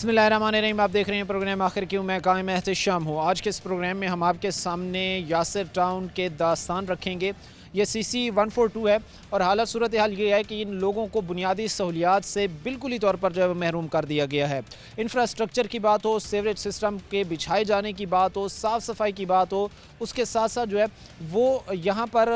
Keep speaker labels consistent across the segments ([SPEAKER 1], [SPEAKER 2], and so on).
[SPEAKER 1] बिस्मिल्लाहिर्रहमानिर्रहीम। आप देख रहे हैं प्रोग्राम आखिर क्यों, मैं कायम एहतशाम हूँ। आज के इस प्रोग्राम में हम आपके सामने यासिर टाउन के दास्तान रखेंगे। ये CC 142 है और हालत सूरत हाल ये है कि इन लोगों को बुनियादी सहूलियात से बिल्कुल ही तौर पर जो है वो महरूम कर दिया गया है। इंफ्रास्ट्रक्चर की बात हो, सीवरेज सिस्टम के बिछाए जाने की बात हो, साफ़ सफाई की बात हो, उसके साथ साथ जो है वो यहाँ पर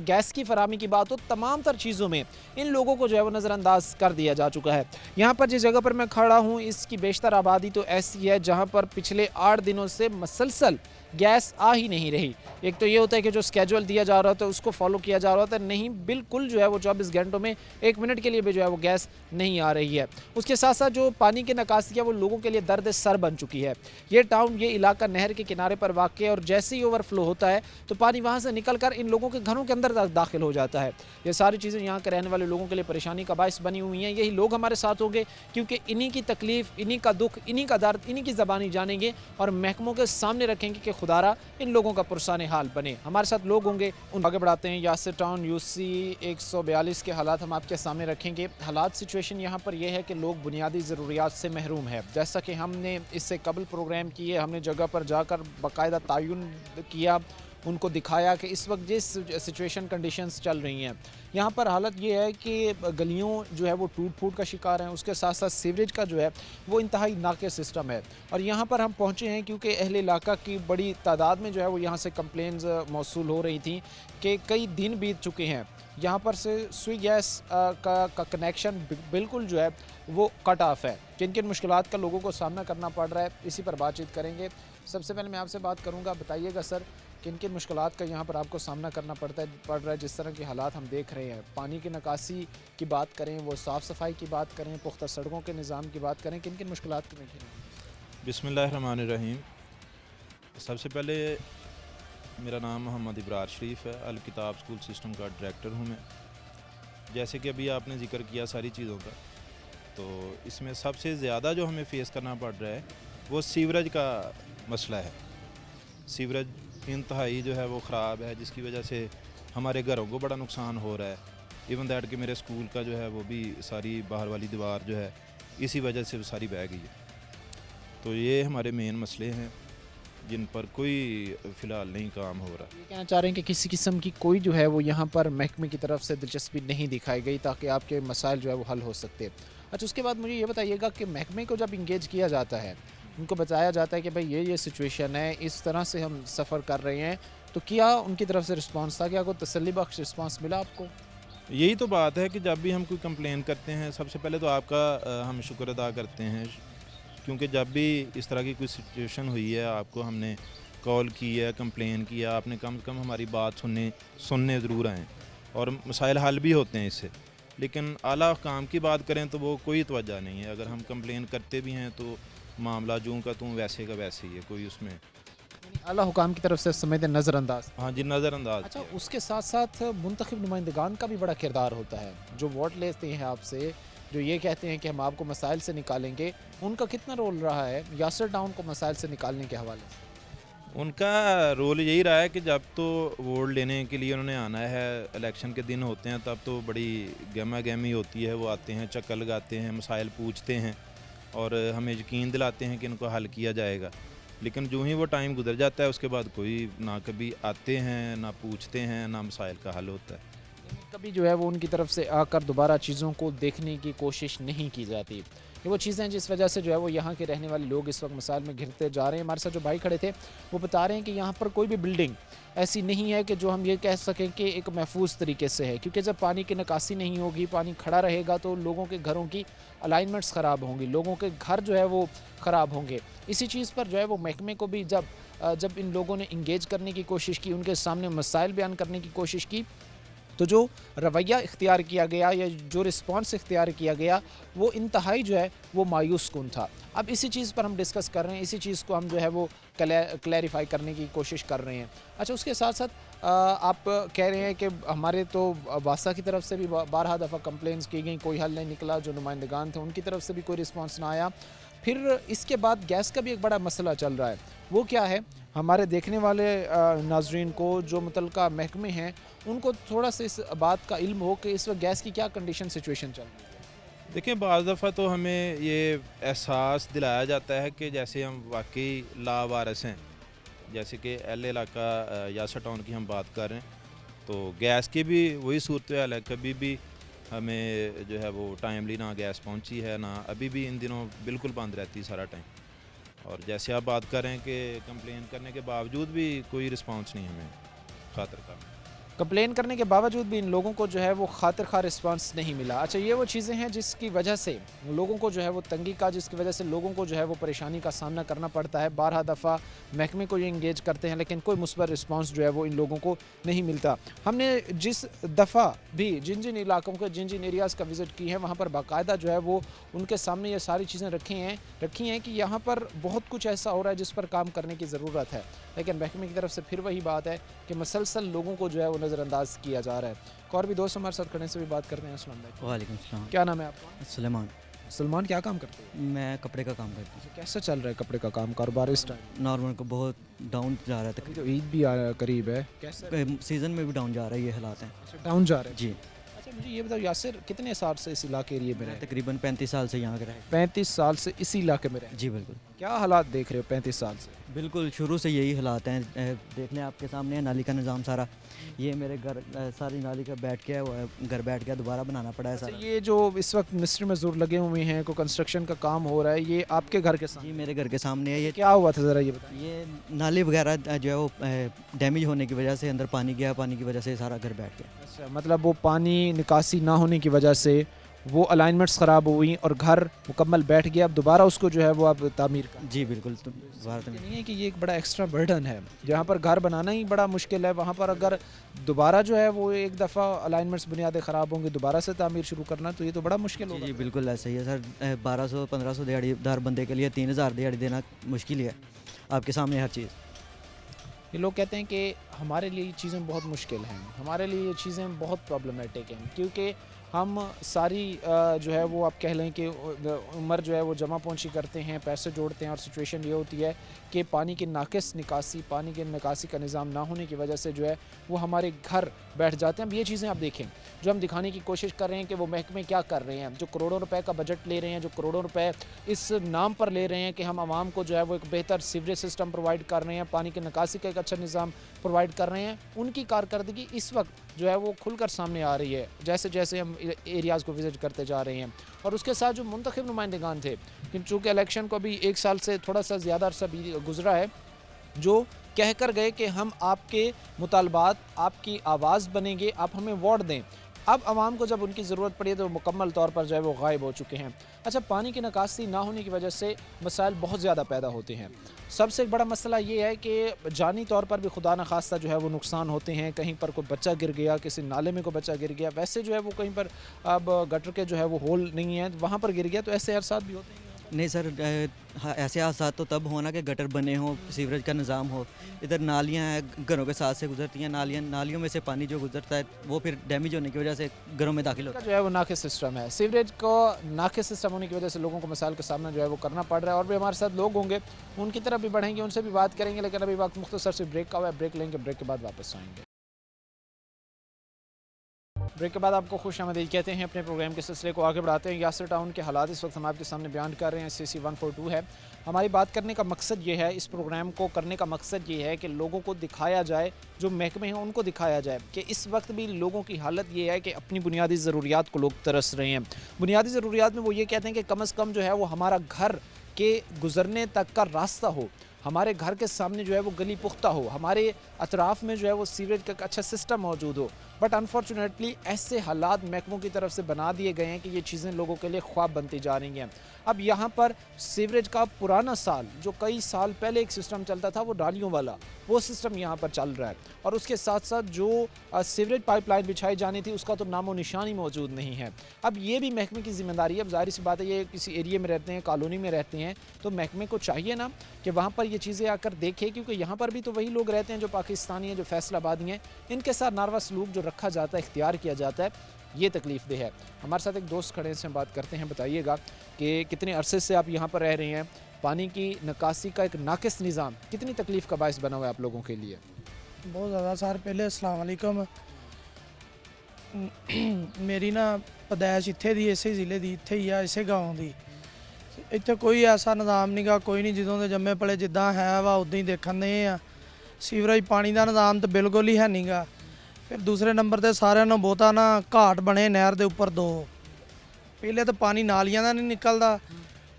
[SPEAKER 1] गैस की फराहमी की बात हो, तमाम तर चीज़ों में इन लोगों को जो है वो नज़रअंदाज कर दिया जा चुका है। यहाँ पर जिस जगह पर मैं खड़ा हूँ इसकी बेशतर आबादी तो ऐसी है जहाँ पर पिछले 8 दिनों से मसलसल गैस आ ही नहीं रही। एक तो ये होता है कि जो स्केड्यूल दिया जा रहा था उसको फॉलो किया जा रहा था, नहीं बिल्कुल जो है वो 24 घंटों में 1 मिनट के लिए भी जो है वो गैस नहीं आ रही है। उसके साथ साथ जो पानी की निकासी है वो लोगों के लिए दर्द सर बन चुकी है। ये टाउन, ये इलाका नहर के किनारे पर वाक़ है और जैसे ही ओवरफ्लो होता है तो पानी वहाँ से निकल कर इन लोगों के घरों के अंदर दाखिल हो जाता है। ये सारी चीज़ें यहाँ के रहने वाले लोगों के लिए परेशानी का बायस बनी हुई हैं। यही लोग हमारे साथ होंगे क्योंकि इन्हीं की तकलीफ़, इन्हीं का दुख, इन्हीं का दर्द, इन्हीं की ज़बानी जानेंगे और महकमों के सामने रखेंगे कि खुदारा इन लोगों का पुरसाने हाल बने। हमारे साथ लोग होंगे, उन आगे बढ़ाते हैं। यासिर टाउन UC 142 के हालात हम आपके सामने रखेंगे। हालात सिचुएशन यहाँ पर यह है कि लोग बुनियादी ज़रूरियात से महरूम है। जैसा कि हमने इससे कबल प्रोग्राम किए, हमने जगह पर जाकर बाकायदा तयन किया, उनको दिखाया कि इस वक्त जिस सिचुएशन कंडीशंस चल रही हैं यहाँ पर हालत ये है कि गलियों जो है वो टूट फूट का शिकार हैं। उसके साथ साथ सीवरेज का जो है वो इंतहाई नाक़िस सिस्टम है। और यहाँ पर हम पहुँचे हैं क्योंकि अहले इलाका की बड़ी तादाद में जो है वो यहाँ से कंप्लेंट्स मौसूल हो रही थी कि कई दिन बीत चुके हैं, यहाँ पर से सुई गैस का कनेक्शन बिल्कुल जो है वो कट ऑफ है। किन किन मुश्किलात का लोगों को सामना करना पड़ रहा है, इसी पर बातचीत करेंगे। सबसे पहले मैं आपसे बात करूँगा, बताइएगा सर किन किन मुश्किलात का यहाँ पर आपको सामना करना पड़ रहा है। जिस तरह के हालात हम देख रहे हैं, पानी की निकासी की बात करें, वो साफ़ सफाई की बात करें, पुख्ता सड़कों के निज़ाम की बात करें, किन किन मुश्किलात के देखें।
[SPEAKER 2] बिस्मिल्लाहिर्रहमानिर्रहीम। सबसे पहले मेरा नाम मोहम्मद इब्रार शरीफ है, अल किताब स्कूल सिस्टम का डायरेक्टर हूँ मैं। जैसे कि अभी आपने जिक्र किया सारी चीज़ों का, तो इसमें सबसे ज़्यादा जो हमें फ़ेस करना पड़ रहा है वो सीवरेज का मसला है। सीवरेज इंतहाई जो है वो ख़राब है, जिसकी वजह से हमारे घरों को बड़ा नुकसान हो रहा है। इवन दैट कि मेरे स्कूल का जो है वो भी सारी बाहर वाली दीवार जो है इसी वजह से वो सारी बह गई है। तो ये हमारे मेन मसले हैं जिन पर कोई फ़िलहाल नहीं काम हो रहा।
[SPEAKER 1] ये कहना चाह रहे हैं कि किसी किस्म की कोई जो है वो यहाँ पर महकमे की तरफ से दिलचस्पी नहीं दिखाई गई ताकि आपके मसाइल जो है वो हल हो सकते। अच्छा, उसके बाद मुझे ये बताइएगा कि महकमे को जब इंगेज किया जाता है, उनको बताया जाता है कि भाई ये सिचुएशन है, इस तरह से हम सफ़र कर रहे हैं, तो क्या उनकी तरफ से रिस्पांस था? क्या कोई तसल्ली बख्श रिस्पांस मिला आपको?
[SPEAKER 2] यही तो बात है कि जब भी हम कोई कंप्लेन करते हैं, सबसे पहले तो आपका हम शुक्र अदा करते हैं, क्योंकि जब भी इस तरह की कोई सिचुएशन हुई है, आपको हमने कॉल की है, कंप्लेन किया, आपने कम से कम हमारी बात सुनने ज़रूर आएँ और मसाइल हल भी होते हैं इससे। लेकिन आला काम की बात करें तो वो कोई तवज्जो नहीं है। अगर हम कंप्लेन करते भी हैं तो मामला जूँ का तूँ वैसे का वैसे ही है, कोई उसमें
[SPEAKER 1] आला हुकाम की तरफ से समझते नज़रअंदाज।
[SPEAKER 2] हाँ जी, नज़रअंदाज।
[SPEAKER 1] अच्छा, उसके साथ साथ मुंतखब नुमाइंदगान का भी बड़ा किरदार होता है, जो वोट लेते हैं आपसे, जो ये कहते हैं कि हम आपको मसाइल से निकालेंगे, उनका कितना रोल रहा है यासिर टाउन को मसाइल से निकालने के हवाले से?
[SPEAKER 2] उनका रोल यही रहा है कि जब तो वोट लेने के लिए उन्होंने आना है, इलेक्शन के दिन होते हैं, तब तो बड़ी गहमा गहमी होती है। वो आते हैं, चक्कर लगाते हैं, मसाइल पूछते हैं और हमें यकीन दिलाते हैं कि इनको हल किया जाएगा। लेकिन जो ही वो टाइम गुजर जाता है उसके बाद कोई ना कभी आते हैं, ना पूछते हैं, ना मसाइल का हल होता है।
[SPEAKER 1] कभी जो है वो उनकी तरफ से आकर दोबारा चीज़ों को देखने की कोशिश नहीं की जाती। ये वो चीज़ें हैं जिस वजह से जो है वो यहाँ के रहने वाले लोग इस वक्त मसाइल में घिरते जा रहे हैं। हमारे साथ जो भाई खड़े थे वो बता रहे हैं कि यहाँ पर कोई भी बिल्डिंग ऐसी नहीं है कि जो हम ये कह सकें कि एक महफूज तरीके से है, क्योंकि जब पानी की निकासी नहीं होगी, पानी खड़ा रहेगा तो लोगों के घरों की अलाइनमेंट्स ख़राब होंगी, लोगों के घर जो है वो ख़राब होंगे। इसी चीज़ पर जो है वो महकमे को भी जब इन लोगों ने इंगेज करने की कोशिश की, उनके सामने मसाइल बयान करने की कोशिश की, तो जो रवैया इख्तियार किया गया या जो रिस्पांस इख्तियार किया गया वो इंतहाई जो है वो मायूस कुन था। अब इसी चीज़ पर हम डिस्कस कर रहे हैं, इसी चीज़ को हम जो है वो क्लैरिफाई करने की कोशिश कर रहे हैं। अच्छा, उसके साथ साथ आप कह रहे हैं कि हमारे तो वासा की तरफ से भी बारहा दफ़ा कंप्लेंट्स की गई, कोई हल नहीं निकला, जो नुमाइंदगान थे उनकी तरफ से भी कोई रिस्पांस ना आया। फिर इसके बाद गैस का भी एक बड़ा मसला चल रहा है, वो क्या है? हमारे देखने वाले नाजरीन को जो मुतल्लिका महकमे हैं उनको थोड़ा सा इस बात का इल्म हो कि इस वक्त गैस की क्या कंडीशन सिचुएशन चल रही है।
[SPEAKER 2] देखिए, बाज़ दफ़ा तो हमें ये एहसास दिलाया जाता है कि जैसे हम वाकई लावारिस हैं। जैसे कि एल इलाका यासर टाउन की हम बात कर रहे हैं, तो गैस की भी वही सूरत हाल है। कभी भी हमें जो है वो टाइमली ना गैस पहुंची है, ना अभी भी इन दिनों बिल्कुल बंद रहती है सारा टाइम। और जैसे आप बात कर रहे हैं कि कंप्लेन करने के बावजूद भी कोई रिस्पांस नहीं हमें खातर का।
[SPEAKER 1] कंप्लेन करने के बावजूद भी इन लोगों को जो है वो खातिर खा रिस्पांस नहीं मिला। अच्छा, ये वो चीज़ें हैं जिसकी वजह से लोगों को जो है वो तंगी का, जिसकी वजह से लोगों को जो है वो परेशानी का सामना करना पड़ता है। 12 दफ़ा महकमे को ये इंगेज करते हैं लेकिन कोई मुस्बत रिस्पांस जो है वो इन लोगों को नहीं मिलता। हमने जिस दफ़ा भी जिन जिन इलाकों के जिन जिन एरियाज़ का विज़िट की है वहाँ पर बाकायदा जो है वो उनके सामने ये सारी चीज़ें रखी हैं कि यहाँ पर बहुत कुछ ऐसा हो रहा है जिस पर काम करने की ज़रूरत है, लेकिन महकमे की तरफ से फिर वही बात है कि मसलसल लोगों को जो है वो नज़रअंदाज किया जा रहा है। एक और भी दोस्त हमारे साथ खड़े, से भी बात करते हैं। अस्सलाम वालेकुम।
[SPEAKER 3] वालेकुम सलाम।
[SPEAKER 1] क्या नाम है आपका?
[SPEAKER 3] सलेमान।
[SPEAKER 1] सलमान, क्या काम करते हैं?
[SPEAKER 3] मैं कपड़े का काम करता
[SPEAKER 1] अच्छा, कैसा चल रहा है कपड़े का काम, कारोबार इस टाइम?
[SPEAKER 3] हूँ। नॉर्मल को बहुत डाउन जा रहा है
[SPEAKER 1] अभी तो ईद भी करीब है, कैसा?
[SPEAKER 3] तक सीज़न में भी डाउन जा रहा है, ये हालात हैं।
[SPEAKER 1] अच्छा, डाउन जा रहा है।
[SPEAKER 3] जी,
[SPEAKER 1] अच्छा, मुझे ये बताओ यासिर, कितने साल से इस इलाके एरिए में
[SPEAKER 3] मैं
[SPEAKER 1] रहे?
[SPEAKER 3] तकरीबन 35 साल से यहाँ का रहे।
[SPEAKER 1] 35 साल से इसी इलाके में रहे।
[SPEAKER 3] जी बिल्कुल,
[SPEAKER 1] क्या हालात देख रहे हो 35 साल से?
[SPEAKER 3] बिल्कुल शुरू से यही हालात हैं। देख लें आपके सामने है नाली का निज़ाम सारा। ये मेरे घर सारी नाली का बैठ गया हुआ है, घर बैठ गया, दोबारा बनाना पड़ा है
[SPEAKER 1] अच्छा,
[SPEAKER 3] सारा।
[SPEAKER 1] ये जो इस वक्त मिस्त्री मजदूर लगे हुए हैं, कोई कंस्ट्रक्शन का काम हो रहा है, ये आपके घर के
[SPEAKER 3] जी
[SPEAKER 1] सामने?
[SPEAKER 3] मेरे घर के सामने है ये।
[SPEAKER 1] क्या हुआ था ज़रा ये बताइए।
[SPEAKER 3] ये नाली वगैरह जो है वो डैमेज होने की वजह से अंदर पानी गया, पानी की वजह से सारा घर बैठ गया।
[SPEAKER 1] अच्छा, मतलब वो पानी निकासी ना होने की वजह से वो अलाइनमेंट्स ख़राब हुई और घर मुकम्मल बैठ गया। अब दोबारा उसको जो है वो अब तामीर कर,
[SPEAKER 3] जी बिल्कुल, तो भारत में
[SPEAKER 1] नहीं है कि ये एक बड़ा एक्स्ट्रा बर्डन है। जहाँ पर घर बनाना ही बड़ा मुश्किल है, वहाँ पर अगर दोबारा जो है वो एक दफ़ा अलाइनमेंट्स बुनियादें ख़राब होंगी, दोबारा से तामीर शुरू करना, तो ये तो बड़ा मुश्किल
[SPEAKER 3] जी
[SPEAKER 1] होगा।
[SPEAKER 3] जी बिल्कुल ऐसा ही है सर। 1200-1500 दिहाड़ीदार बंदे के लिए 3000 दिहाड़ी देना मुश्किल ही है। आपके सामने हर चीज़।
[SPEAKER 1] ये लोग कहते हैं कि हमारे लिए ये चीज़ें बहुत मुश्किल हैं, हमारे लिए ये चीज़ें बहुत प्रॉब्लमेटिक हैं, क्योंकि हम सारी जो है वो आप कह लें कि उम्र जो है वो जमा पूंजी करते हैं, पैसे जोड़ते हैं, और सिचुएशन ये होती है कि पानी की नाकिस निकासी, पानी के निकासी का निज़ाम ना होने की वजह से जो है वो हमारे घर बैठ जाते हैं। अब ये चीज़ें आप देखें, जो हम दिखाने की कोशिश कर रहे हैं कि वो महकमे क्या कर रहे हैं, जो करोड़ों रुपए का बजट ले रहे हैं, जो करोड़ों रुपए इस नाम पर ले रहे हैं कि हम आवाम को जो है वो एक बेहतर सीवरेज सिस्टम प्रोवाइड कर रहे हैं, पानी की निकासी का एक अच्छा निज़ाम प्रोवाइड कर रहे हैं, उनकी कारकर्दगी इस वक्त जो है वो खुलकर सामने आ रही है जैसे जैसे हम एरियाज़ को विज़िट करते जा रहे हैं। और उसके साथ जो मुंतखब नुमाइंदगान थे, चूँकि इलेक्शन को अभी 1 साल से थोड़ा सा ज़्यादा अरसा भी गुजरा है, जो कह कर गए कि हम आपके मुतालबात, आपकी आवाज़ बनेंगे, आप हमें वोट दें। अब आवाम को जब उनकी ज़रूरत पड़ी है तो मुकम्मल तौर पर जो है वो गायब हो चुके हैं। अच्छा, पानी की निकासी ना होने की वजह से मसाइल बहुत ज़्यादा पैदा होते हैं। सबसे बड़ा मसला ये है कि जानी तौर पर भी खुदा न खास्ता जो है वो नुकसान होते हैं। कहीं पर कोई बच्चा गिर गया, किसी नाले में कोई बच्चा गिर गया, वैसे जो है वो कहीं पर अब गटर के जो है वो होल नहीं है, वहाँ पर गिर गया, तो ऐसे हादसात भी होते हैं।
[SPEAKER 3] नहीं सर, ऐसे हादसा तो तब होना कि गटर बने हों, सीवरेज का निज़ाम हो। इधर नालियाँ हैं, घरों के साथ से गुजरती हैं नालियों में से पानी जो गुजरता है वो फिर डैमेज होने की वजह से घरों में दाखिल होता
[SPEAKER 1] जो है वो नाकिस सिस्टम है। सीवरेज को नाकिस सिस्टम होने की वजह से लोगों को मसाइल का सामना जो है वो करना पड़ रहा है। और भी हमारे साथ लोग होंगे, उनकी तरफ भी बढ़ेंगे, उनसे भी बात करेंगे, लेकिन अभी वक्त मुख्तसर से ब्रेक का हुआ है, ब्रेक लेंगे, ब्रेक के बाद वापस आएंगे। ब्रेक के बाद आपको खुश आमदीद कहते हैं। अपने प्रोग्राम के सिलसिले को आगे बढ़ाते हैं। यासर टाउन के हालात इस वक्त हम आपके सामने बयान कर रहे हैं। CC 142 है। हमारी बात करने का मकसद ये है, इस प्रोग्राम को करने का मकसद ये है कि लोगों को दिखाया जाए, जो महकमे हैं उनको दिखाया जाए कि इस वक्त भी लोगों की हालत ये है कि अपनी बुनियादी ज़रूरियात को लोग तरस रहे हैं। बुनियादी ज़रूरियात में वो ये कहते हैं कि कम अज़ कम जो है वो हमारा घर के गुज़रने तक का रास्ता हो, हमारे घर के सामने जो है वो गली पुख्ता हो, हमारे अतराफ़ में जो है वो सीवरेज का अच्छा सिस्टम मौजूद हो। बट अनफॉर्चुनेटली ऐसे हालात महकमों की तरफ से बना दिए गए हैं कि ये चीज़ें लोगों के लिए ख्वाब बनती जा रही हैं। अब यहाँ पर सीवरेज का पुराना साल, जो कई साल पहले एक सिस्टम चलता था वो डालियों वाला, वो सिस्टम यहाँ पर चल रहा है। और उसके साथ साथ जो सीवरेज पाइपलाइन बिछाई जानी थी उसका तो नामो निशान ही मौजूद नहीं है। अब ये भी महकमे की ज़िम्मेदारी है। अब ज़ाहिर सी बात है, ये किसी एरिया में रहते हैं, कॉलोनी में रहते हैं, तो महकमे को चाहिए ना कि वहाँ पर ये चीज़ें आकर देखें, क्योंकि यहाँ पर भी तो वही लोग रहते हैं जो पाकिस्तानी हैं, जो फैसलाबादी हैं, इनके साथ नारवा सलूक जो रखा जाता है, इख्तियार किया जाता है, ये तकलीफ़ दे है। हमारे साथ एक दोस्त खड़े हैं, से हम बात करते हैं। बताइएगा कि कितने अरसे से आप यहाँ पर रह रहे हैं, पानी की निकासी का एक नाकिस निज़ाम कितनी तकलीफ़ का बायस बना हुआ है आप लोगों के लिए?
[SPEAKER 4] बहुत ज़्यादा सर। पहले अस्सलाम वालेकुम। ਮੇਰੀ ਨਾ ਪੈਦਾਇਸ਼ ਇੱਥੇ ਦੀ, ਇਸੇ ਜ਼ਿਲ੍ਹੇ ਦੀ, ਇੱਥੇ ਹੀ ਆ, ਇਸੇ ਗਾਉਂ ਦੀ। ਇੱਥੇ ਕੋਈ ਐਸਾ ਨਿਜ਼ਾਮ ਨਹੀਂਗਾ, ਕੋਈ ਨਹੀਂ, ਜਦੋਂ ਦੇ ਜੰਮੇ ਪਲੇ ਜਿੱਦਾਂ ਹੈ ਵਾ ਉਦਾਂ ਹੀ ਦੇਖਣ ਦੇ ਆ। ਸੀਵਰੇਜ ਪਾਣੀ ਦਾ ਨਿਜ਼ਾਮ ਤਾਂ ਬਿਲਕੁਲ ਹੀ ਹੈ ਨਹੀਂਗਾ। ਫਿਰ ਦੂਸਰੇ ਨੰਬਰ ਤੇ ਸਾਰਿਆਂ ਨੂੰ ਬਹੁਤਾ ਨਾ ਘਾਟ ਬਣੇ ਨਹਿਰ ਦੇ ਉੱਪਰ ਦੋ। ਪਹਿਲੇ ਤਾਂ ਪਾਣੀ ਨਾਲੀਆਂ ਦਾ ਨਹੀਂ ਨਿਕਲਦਾ,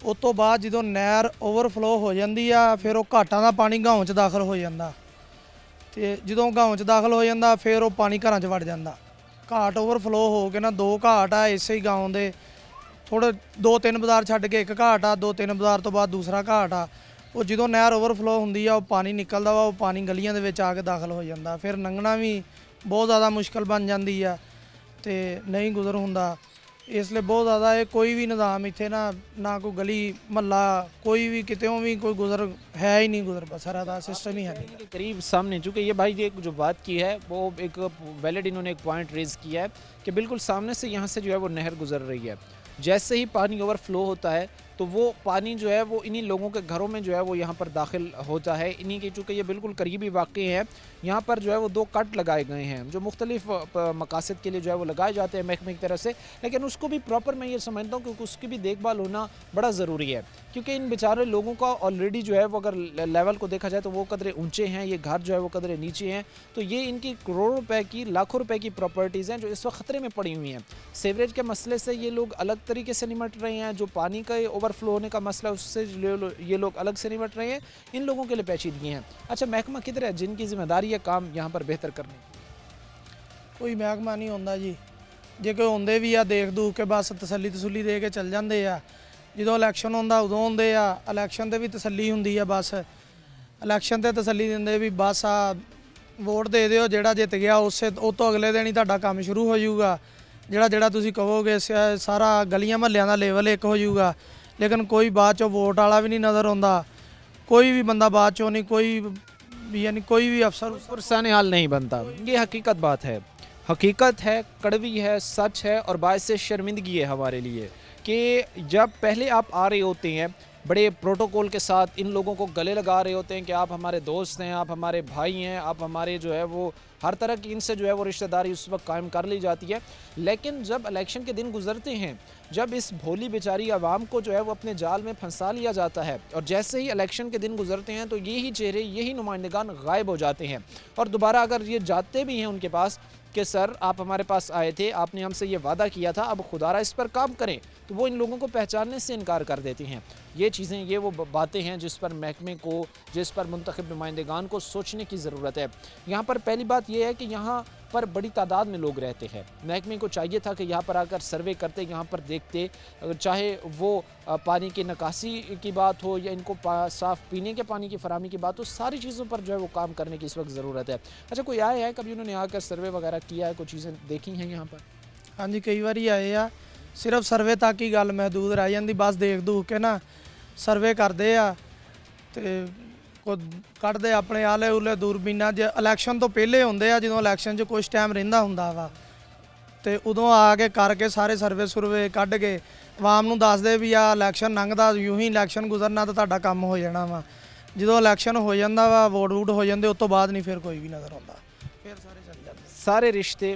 [SPEAKER 4] ਉਸ ਤੋਂ ਬਾਅਦ ਜਦੋਂ ਨਹਿਰ ਓਵਰਫਲੋ ਹੋ ਜਾਂਦੀ ਆ ਫਿਰ ਉਹ ਘਾਟਾਂ ਦਾ ਪਾਣੀ ਗਾਉਂ 'ਚ ਦਾਖਲ ਹੋ ਜਾਂਦਾ, ਤੇ ਜਦੋਂ ਗਾਉਂ 'ਚ ਦਾਖਲ ਹੋ ਜਾਂਦਾ ਫਿਰ ਉਹ ਪਾਣੀ ਘਰਾਂ 'ਚ ਵੜ ਜਾਂਦਾ। ਘਾਟ ਓਵਰਫਲੋ ਹੋ ਕੇ ਨਾ 2 ਘਾਟ ਆ ਇਸੇ ਹੀ ਗਾਉਂ ਦੇ, ਥੋੜ੍ਹੇ 2-3 ਬਾਜ਼ਾਰ ਛੱਡ ਕੇ ਇੱਕ ਘਾਟ ਆ, 2-3 ਬਾਜ਼ਾਰ ਤੋਂ ਬਾਅਦ ਦੂਸਰਾ ਘਾਟ ਆ। ਉਹ ਜਦੋਂ ਨਹਿਰ ਓਵਰਫਲੋ ਹੁੰਦੀ ਆ ਉਹ ਪਾਣੀ ਨਿਕਲਦਾ ਵਾ, ਉਹ ਪਾਣੀ ਗਲੀਆਂ ਦੇ ਵਿੱਚ ਆ ਕੇ ਦਾਖਲ ਹੋ ਜਾਂਦਾ, ਫਿਰ ਲੰਘਣਾ ਵੀ ਬਹੁਤ ਜ਼ਿਆਦਾ ਮੁਸ਼ਕਲ ਬਣ ਜਾਂਦੀ ਆ ਤੇ ਨਹੀਂ ਗੁਜ਼ਰ ਹੁੰਦਾ। ਇਸ ਲਈ ਬਹੁਤ ਜ਼ਿਆਦਾ ਇਹ ਕੋਈ ਵੀ ਨਿਜ਼ਾਮ ਇੱਥੇ ਨਾ ਕੋਈ ਗਲੀ ਮਹੱਲਾ ਕੋਈ ਵੀ ਕਿਤੇੋਂ ਵੀ ਕੋਈ गुजर है ही नहीं, गुजर बसरा का सिस्टम ही है नहीं।
[SPEAKER 1] के करीब सामने चूँकि ये भाई ने जो बात की है वो एक वैलिड इन्होंने एक पॉइंट रेज़ किया है कि बिल्कुल सामने से यहाँ से जो है वो नहर गुजर रही है। जैसे ही पानी ओवरफ्लो होता है तो वो पानी जो है वो इन्हीं लोगों के घरों में जो है वो यहाँ पर दाखिल होता है। इन्हीं के चूँकि ये बिल्कुल करीबी वाक़े हैं, यहाँ पर जो है वो 2 कट लगाए गए हैं जो मुख्तलिफ मकासद के लिए जो है वो लगाए जाते हैं महकमे की तरफ से, लेकिन उसको भी प्रॉपर मैं ये समझता हूँ क्योंकि उसकी भी देखभाल होना बड़ा ज़रूरी है। क्योंकि इन बेचारे लोगों का ऑलरेडी जो है वो अगर लेवल को देखा जाए तो वो कदरे ऊँचे हैं, ये घर जो है वो कदरे नीचे हैं, तो ये इनकी करोड़ों रुपए की लाखों रुपए की प्रॉपर्टीज़ हैं जो इस वक्त ख़तरे में पड़ी हुई हैं। सीवरेज के मसले से ये लोग अलग तरीके से निमट रहे हैं, जो पानी का ओवरफ्लो होने का मसला है उससे ये लोग अलग से निमट रहे हैं। इन लोगों के लिए पेचीदगी हैं। अच्छा, महकमा किधर है जिनकी जिम्मेदारी है काम यहाँ पर बेहतर करने की?
[SPEAKER 4] ਕੋਈ ਮਹਿਕਮਾ ਨਹੀਂ ਹੁੰਦਾ ਜੀ, ਜੇ ਕੋਈ ਹੁੰਦੇ ਵੀ ਆ ਦੇਖ ਦੂਖ ਕੇ ਬਸ ਤਸੱਲੀ ਦੇ ਕੇ ਚੱਲ ਜਾਂਦੇ ਆ। ਜਦੋਂ ਇਲੈਕਸ਼ਨ ਹੁੰਦਾ ਉਦੋਂ ਹੁੰਦੇ ਆ, ਇਲੈਕਸ਼ਨ ਤੇ ਵੀ ਤਸੱਲੀ ਹੁੰਦੀ ਆ, ਬਸ ਇਲੈਕਸ਼ਨ ਤੇ ਤਸੱਲੀ ਦਿੰਦੇ ਵੀ ਬਸ ਆ ਵੋਟ ਦੇ ਦਿਓ, ਜਿਹੜਾ ਜਿੱਤ ਗਿਆ ਉਸੇ ਉਹ ਤੋਂ ਅਗਲੇ ਦਿਨ ਹੀ ਤੁਹਾਡਾ ਕੰਮ ਸ਼ੁਰੂ ਹੋ ਜਾਊਗਾ, ਜਿਹੜਾ ਤੁਸੀਂ ਕਹੋਗੇ ਸਾਰਾ ਗਲੀਆਂ ਮਹੱਲਿਆਂ ਦਾ ਲੈਵਲ ਇੱਕ ਹੋ ਜਾਊਗਾ। ਲੇਕਿਨ ਕੋਈ ਬਾਅਦ ਚੋਂ ਵੋਟ ਵਾਲਾ ਵੀ ਨਹੀਂ ਨਜ਼ਰ ਆਉਂਦਾ, कोई भी बंदा बाद चो नहीं, कोई भी यानी कोई भी अफसर
[SPEAKER 1] पुरसाने हाल नहीं बनता। ये हकीकत बात है, हकीकत है, कड़वी है, सच है और बायस शर्मिंदगी है हमारे लिए कि जब पहले आप आ रहे होते हैं बड़े प्रोटोकॉल के साथ, इन लोगों को गले लगा रहे होते हैं कि आप हमारे दोस्त हैं, आप हमारे भाई हैं, आप हमारे जो है वो हर तरह की इनसे जो है वो रिश्तेदारी उस वक्त कायम कर ली जाती है। लेकिन जब इलेक्शन के दिन गुजरते हैं, जब इस भोली बेचारी आवाम को जो है वो अपने जाल में फंसा लिया जाता है और जैसे ही इलेक्शन के दिन गुजरते हैं तो यही चेहरे, यही नुमाइंदगान गायब हो जाते हैं और दोबारा अगर ये जाते भी हैं उनके पास कि सर आप हमारे पास आए थे, आपने हमसे ये वादा किया था, अब खुदारा इस पर काम करें, तो वो इन लोगों को पहचानने से इनकार कर देती हैं। ये चीज़ें, ये वो बातें हैं जिस पर महकमे को, जिस पर मुंतखब नुमाइंदगान को सोचने की ज़रूरत है। यहाँ पर पहली बात यह है कि यहाँ पर बड़ी तादाद में लोग रहते हैं। महकमे को चाहिए था कि यहाँ पर आकर सर्वे करते, यहाँ पर देखते, चाहे वो पानी की निकासी की बात हो या इनको साफ़ पीने के पानी की फराहमी की बात हो, सारी चीज़ों पर जो है वो काम करने की इस वक्त ज़रूरत है। अच्छा, कोई आया है कभी उन्होंने आकर सर्वे वगैरह किया है, कोई चीज़ें देखी हैं यहाँ पर?
[SPEAKER 4] हाँ जी, कई बार आए आ, सिर्फ सर्वे तक ही गल महदूद रह जाती, बस देख दूख के ना सर्वे करते आ ते को ਕੱਢਦੇ ਆਪਣੇ ਆਲੇ ਉਲੇ ਦੂਰਬੀਨਾਂ। ਜੇ ਇਲੈਕਸ਼ਨ ਤੋਂ ਪਹਿਲੇ ਹੁੰਦੇ ਆ, ਜਦੋਂ ਇਲੈਕਸ਼ਨ 'ਚ ਕੁਝ ਟਾਈਮ ਰਹਿੰਦਾ ਹੁੰਦਾ ਵਾ ਤੇ ਉਦੋਂ ਆ ਕੇ ਕਰਕੇ ਸਾਰੇ ਸਰਵੇ ਕੱਢ ਕੇ ਆਵਾਮ ਨੂੰ ਦੱਸਦੇ ਵੀ ਆ ਇਲੈਕਸ਼ਨ ਲੰਘਦਾ, ਯੂੰ ਹੀ ਇਲੈਕਸ਼ਨ ਗੁਜ਼ਰਨਾ ਤਾਂ ਤੁਹਾਡਾ ਕੰਮ ਹੋ ਜਾਣਾ ਵਾ। ਜਦੋਂ ਇਲੈਕਸ਼ਨ ਹੋ ਜਾਂਦਾ ਵਾ, ਵੋਟ ਹੋ ਜਾਂਦੇ, ਉਸ ਤੋਂ ਬਾਅਦ ਨਹੀਂ ਫਿਰ ਕੋਈ ਵੀ ਨਜ਼ਰ ਆਉਂਦਾ, ਫਿਰ ਸਾਰੇ ਚੱਲ ਜਾਂਦੇ।
[SPEAKER 1] सारे रिश्ते,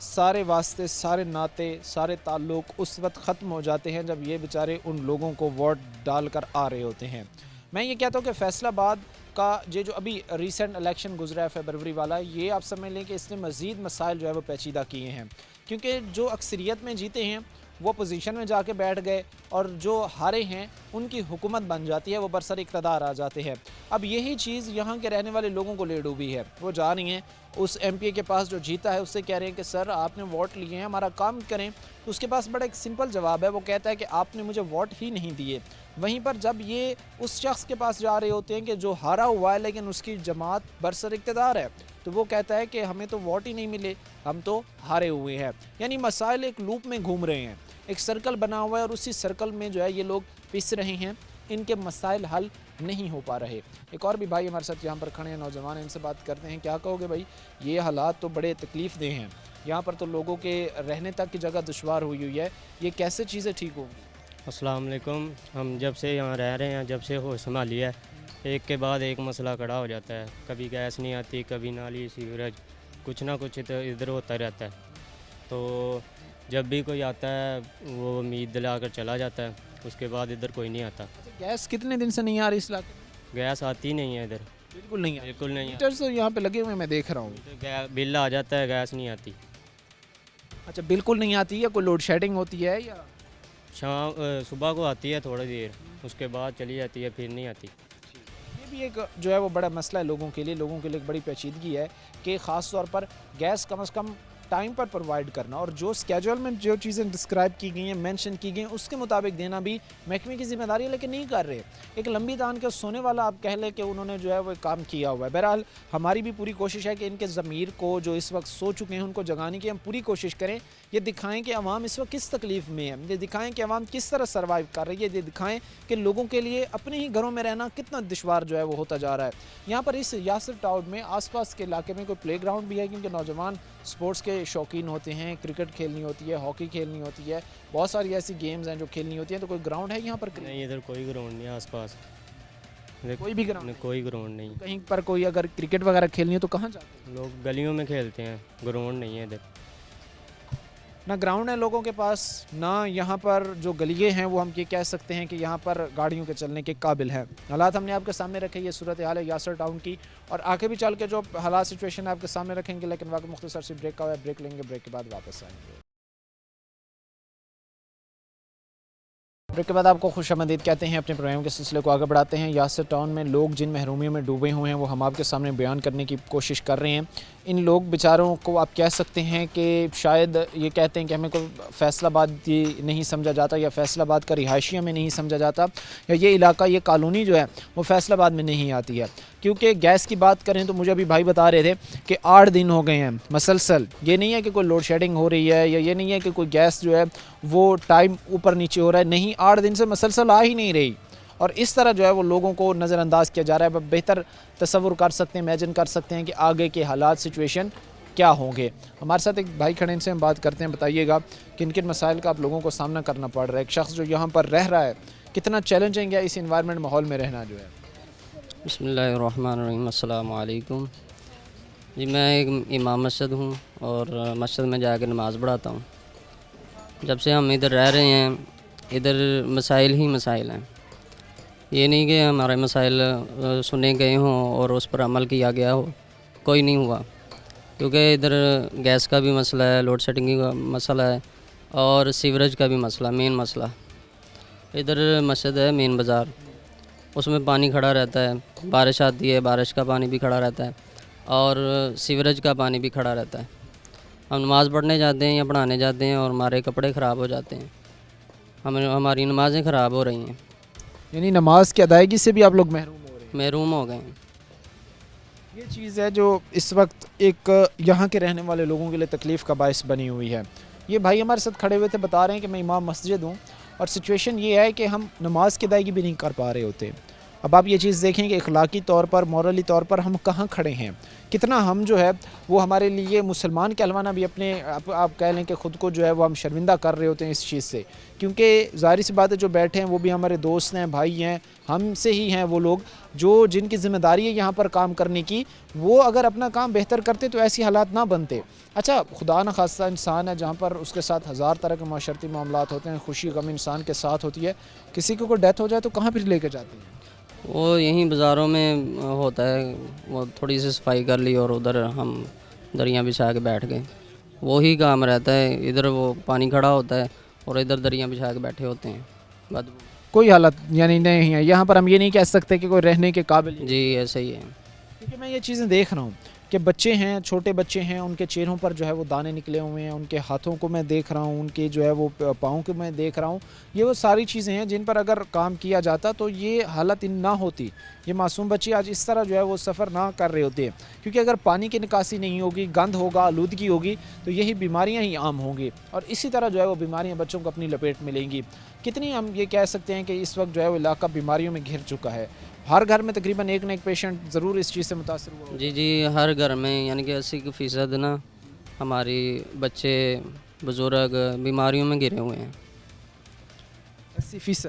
[SPEAKER 1] सारे वास्ते, सारे नाते, सारे ताल्लुक़ उस वक्त ख़त्म हो जाते हैं जब ये बेचारे उन लोगों को वोट डालकर आ रहे होते हैं। मैं ये कहता हूँ कि फैसलाबाद का ये जो अभी रीसेंट इलेक्शन गुजरा है फरवरी वाला, ये आप समझ लें कि इसने मज़ीद मसाइल जो है वो पेचीदा किए हैं, क्योंकि जो अक्सरियत में जीते हैं वो पोजीशन में जाके बैठ गए और जो हारे हैं उनकी हुकूमत बन जाती है, वो बरसर इक़्तिदार आ जाते हैं। अब यही चीज़ यहाँ के रहने वाले लोगों को ले डूबी है। वो जा रही हैं उस एमपी के पास जो जीता है, उससे कह रहे हैं कि सर आपने वोट लिए हैं, हमारा काम करें। तो उसके पास बड़ा एक सिंपल जवाब है, वो कहता है कि आपने मुझे वोट ही नहीं दिए। वहीं पर जब ये उस शख्स के पास जा रहे होते हैं कि जो हारा हुआ है लेकिन उसकी जमात बरसर इक़्तिदार है, तो वो कहता है कि हमें तो वोट ही नहीं मिले, हम तो हारे हुए हैं। यानी मसाइल एक लूप में घूम रहे हैं, एक सर्कल बना हुआ है और उसी सर्कल में जो है ये लोग पिस रहे हैं, इनके मसाइल हल नहीं हो पा रहे। एक और भी भाई हमारे साथ यहाँ पर खड़े हैं, नौजवान, इनसे बात करते हैं। क्या कहोगे भाई, ये हालात तो बड़े तकलीफ़ देह हैं, यहाँ पर तो लोगों के रहने तक की जगह दुश्वार हुई है, ये कैसे चीज़ें ठीक होंगी?
[SPEAKER 5] अस्सलाम वालेकुम। हम जब से यहाँ रह रहे हैं, जब से होश संभाली है, एक के बाद एक मसला खड़ा हो जाता है। कभी गैस नहीं आती, कभी नाली, सीवरेज, कुछ ना कुछ तो इधर होता रहता है। तो जब भी कोई आता है वो उम्मीद दिला कर चला जाता है, उसके बाद इधर कोई नहीं आता।
[SPEAKER 1] गैस कितने दिन से नहीं आ रही इस इलाके में?
[SPEAKER 5] गैस आती नहीं है इधर,
[SPEAKER 1] बिल्कुल नहीं आ रही।
[SPEAKER 5] बिल्कुल नहीं
[SPEAKER 1] मीटर्स तो यहाँ पे लगे हुए हैं, मैं देख रहा हूँ।
[SPEAKER 5] बिल आ जाता है, गैस नहीं आती।
[SPEAKER 1] अच्छा, बिल्कुल नहीं आती है? कोई लोड शेडिंग होती है या?
[SPEAKER 5] सुबह को आती है थोड़ी देर, उसके बाद चली जाती है, फिर नहीं आती।
[SPEAKER 1] ये भी एक जो है वो बड़ा मसला है लोगों के लिए एक बड़ी पेचीदगी है कि ख़ास तौर पर गैस कम से कम टाइम पर प्रोवाइड करना, और जो स्केड्यूल में जो चीज़ें डिस्क्राइब की गई हैं, मेंशन की गई हैं, उसके मुताबिक देना भी महकमे की जिम्मेदारी है, लेकिन नहीं कर रहे। एक लंबी तान के सोने वाला आप कह लें कि उन्होंने जो है वो काम किया हुआ है। बहरहाल हमारी भी पूरी कोशिश है कि इनके ज़मीर को जो इस वक्त सो चुके हैं उनको जगाने की हम पूरी कोशिश करें। ये दिखाएं कि अवाम इस वक्त किस तकलीफ़ में है, ये दिखाएं कि अवाम किस तरह सर्वाइव कर रही है, ये दिखाएं कि लोगों के लिए अपने ही घरों में रहना कितना दुश्वार जो है वो होता जा रहा है। यहाँ पर इस यासिर टाउन में आसपास के इलाके में कोई प्ले ग्राउंड भी है, क्योंकि नौजवान स्पोर्ट्स के शौकीन होते हैं, क्रिकेट खेलनी होती है, हॉकी खेलनी होती है, बहुत सारी ऐसी गेम्स हैं जो खेलनी होती हैं। तो कोई ग्राउंड है यहाँ पर?
[SPEAKER 5] नहीं, इधर कोई ग्राउंड नहीं है आसपास,
[SPEAKER 1] कोई भी ग्राउंड?
[SPEAKER 5] कोई ग्राउंड नहीं।
[SPEAKER 1] कहीं पर कोई अगर क्रिकेट वगैरह खेलनी हो तो कहाँ जाते हैं?
[SPEAKER 5] लोग गलियों में खेलते हैं, ग्राउंड नहीं है इधर।
[SPEAKER 1] ना ग्राउंड है लोगों के पास, ना यहाँ पर जो गलिये हैं वो हम ये कह सकते हैं कि यहाँ पर गाड़ियों के चलने के काबिल हैं। हालात हमने आपके सामने रखे, ये सूरत हाल है यासर टाउन की, और आगे भी चल के जो हालात सिचुएशन आपके सामने रखेंगे, लेकिन वक्त मुख्तसर सी ब्रेक का है, ब्रेक लेंगे, ब्रेक के बाद वापस आएंगे। ब्रेक के बाद आपको खुशामदीद कहते हैं, अपने प्रोग्राम के सिलसिले को आगे बढ़ाते हैं। यासर टाउन में लोग जिन महरूमियों में डूबे हुए हैं वो हम आपके सामने बयान करने की कोशिश कर रहे हैं। इन लोग बेचारों को आप कह सकते हैं कि शायद ये कहते हैं कि हमें कोई फैसलाबाद नहीं समझा जाता, या फैसलाबाद का रिहायशी हमें नहीं समझा जाता, या ये इलाका, ये कॉलोनी जो है वो फैसलाबाद में नहीं आती है। क्योंकि गैस की बात करें तो मुझे अभी भाई बता रहे थे कि 8 दिन हो गए हैं मसलसल। ये नहीं है कि कोई लोड शेडिंग हो रही है, या ये नहीं है कि कोई गैस जो है वो टाइम ऊपर नीचे हो रहा है, नहीं, 8 दिन से मसलसल आ ही नहीं रही, और इस तरह जो है वो लोगों को नज़रअंदाज किया जा रहा है। बेहतर तसव्वुर कर सकते हैं, इमेजिन कर सकते हैं कि आगे के हालात सिचुएशन क्या होंगे। हमारे साथ एक भाई खड़े, इनसे हम बात करते हैं। बताइएगा किन किन मसाइल का आप लोगों को सामना करना पड़ रहा है? एक शख्स जो यहाँ पर रह रहा है, कितना चैलेंजिंग है इस इन्वायरमेंट माहौल में रहना जो है?
[SPEAKER 5] बिस्मिल्लाहिर्रहमानिर्रहीम, अस्सलाम वालेकुम जी। मैं एक इमाम मस्जिद हूँ और मस्जिद में जाकर नमाज़ पढ़ाता हूँ। जब से हम इधर रह रहे हैं, इधर मसाइल ही मसाइल हैं। ये नहीं कि हमारे मसाइल सुने गए हों और उस पर अमल किया गया हो, कोई नहीं हुआ। क्योंकि इधर गैस का भी मसला है, लोड शेडिंग का मसला है, और सीवरेज का भी मसला, मेन मसला। इधर मस्जिद है मेन बाज़ार, उसमें पानी खड़ा रहता है, बारिश आती है, बारिश का पानी भी खड़ा रहता है, और सीवरेज का पानी भी खड़ा रहता है। हम नमाज़ पढ़ने जाते हैं या पढ़ाने जाते हैं और हमारे कपड़े ख़राब हो जाते हैं, हमारी नमाज़ें ख़राब हो रही हैं।
[SPEAKER 1] यानी नमाज की अदायगी से भी आप लोग महरूम हो रहे हैं?
[SPEAKER 5] महरूम हो गए हैं।
[SPEAKER 1] ये चीज़ है जो इस वक्त एक यहाँ के रहने वाले लोगों के लिए तकलीफ़ का बायस बनी हुई है। ये भाई हमारे साथ खड़े हुए थे, बता रहे हैं कि मैं इमाम मस्जिद हूँ, और सिचुएशन ये है कि हम नमाज की अदायगी भी नहीं कर पा रहे होते। अब आप ये चीज़ देखें कि अखलाकी तौर पर, मॉरली तौर पर हम कहाँ खड़े हैं, कितना हम जो है वो हमारे लिए मुसलमान कहलवाना भी अपने आप कह लें कि ख़ुद को जो है वो हम शर्मिंदा कर रहे होते हैं इस चीज़ से। क्योंकि ज़ाहिर सी बात है, जो बैठे हैं वो भी हमारे दोस्त हैं, भाई हैं, हमसे ही हैं वो लोग, जो जिनकी ज़िम्मेदारी है यहाँ पर काम करने की। वो अगर अपना काम बेहतर करते तो ऐसी हालात ना बनते। अच्छा, खुदा न खास्ता इंसान है जहाँ पर उसके साथ हज़ार तरह के माशरती मामलात होते हैं, खुशी गम इंसान के साथ होती है। किसी को कोई डेथ हो जाए तो कहाँ फिर लेकर जाते हैं?
[SPEAKER 5] वो यहीं बाज़ारों में होता है, वो थोड़ी सी सफाई कर ली और उधर हम दरियाँ बिछा के बैठ गए, वही काम रहता है। इधर वो पानी खड़ा होता है और इधर दरियाँ बिछा के बैठे होते हैं। बदबू
[SPEAKER 1] कोई हालत यानी नहीं है यहाँ पर, हम ये नहीं कह सकते कि कोई रहने के काबिल।
[SPEAKER 5] जी ऐसा ही है।
[SPEAKER 1] क्योंकि मैं ये चीज़ें देख रहा हूँ कि बच्चे हैं, छोटे बच्चे हैं, उनके चेहरों पर जो है वो दाने निकले हुए हैं, उनके हाथों को मैं देख रहा हूँ, उनके जो है वो पाँव को मैं देख रहा हूँ। ये वो सारी चीज़ें हैं जिन पर अगर काम किया जाता तो ये हालत ना होती, ये मासूम बच्चे आज इस तरह जो है वो सफ़र ना कर रहे होते। क्योंकि अगर पानी की निकासी नहीं होगी, गंद होगा, आलूदगी होगी, तो यही बीमारियाँ ही आम होंगी, और इसी तरह जो है वो बीमारियाँ बच्चों को अपनी लपेट में लेंगी। कितनी हम ये कह सकते हैं कि इस वक्त जो है वो इलाका बीमारियों में घिर चुका है। हर घर में तकरीबन एक न एक पेशेंट ज़रूर इस चीज़ से मुतासर हुआ।
[SPEAKER 5] जी जी, हर घर में यानी कि 80% ना हमारी बच्चे बुज़ुर्ग बीमारियों में घिरे हुए हैं। 80%